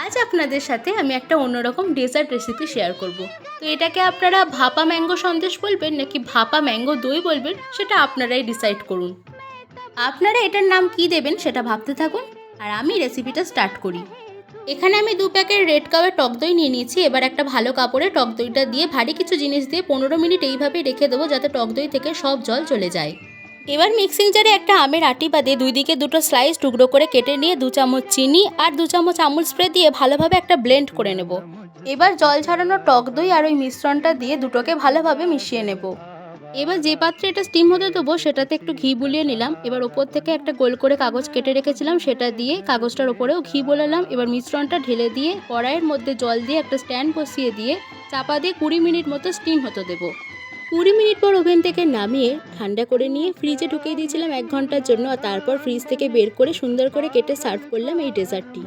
আজ আপনাদের সাথে আমি একটা অন্যরকম ডেজার্ট রেসিপি শেয়ার করব। তো এটাকে আপনারা ভাপা ম্যাঙ্গো সন্দেশ বলবেন নাকি ভাপা ম্যাঙ্গো দই বলবেন সেটা আপনারাই ডিসাইড করুন। আপনারা এটার নাম কি দেবেন সেটা ভাবতে থাকুন আর আমি রেসিপিটা স্টার্ট করি। এখানে আমি 2 প্যাকেট রেড কাওয়ের টক দই নিয়ে নিয়েছি। এবার একটা ভালো কাপড়ে টক দইটা দিয়ে ভারী কিছু জিনিস দিয়ে 15 মিনিট এইভাবেই রেখে দেবো যাতে টক দই থেকে সব জল চলে যায়। এবার মিক্সিং জারে একটা আমের আটি বাদে দুই দিকে দুটো স্লাইস টুকরো করে কেটে নিয়ে 2 চামচ চিনি আর 2 চামচ আমুল স্প্রে দিয়ে ভালোভাবে একটা ব্লেন্ড করে নেব। এবার জল ছড়ানো টক দই আর ওই মিশ্রণটা দিয়ে দুটোকে ভালোভাবে মিশিয়ে নেব। এবার যে পাত্রে এটা স্টিম হতে দেবো সেটাতে একটু ঘি বুলিয়ে নিলাম। এবার ওপর থেকে একটা গোল করে কাগজ কেটে রেখেছিলাম সেটা দিয়ে কাগজটার ওপরেও ঘি বোলালাম। এবার মিশ্রণটা ঢেলে দিয়ে কড়াইয়ের মধ্যে জল দিয়ে একটা স্ট্যান্ড বসিয়ে দিয়ে চাপা দিয়ে 20 মিনিট মতো স্টিম হতে দেবো। 20 মিনিট পর ওভেন থেকে নামিয়ে ঠান্ডা করে নিয়ে ফ্রিজে ঢুকিয়ে দিয়েছিলাম 1 ঘন্টার জন্য। আর তারপর ফ্রিজ থেকে বের করে সুন্দর করে কেটে সার্ভ করলাম এই ডেজার্টটি।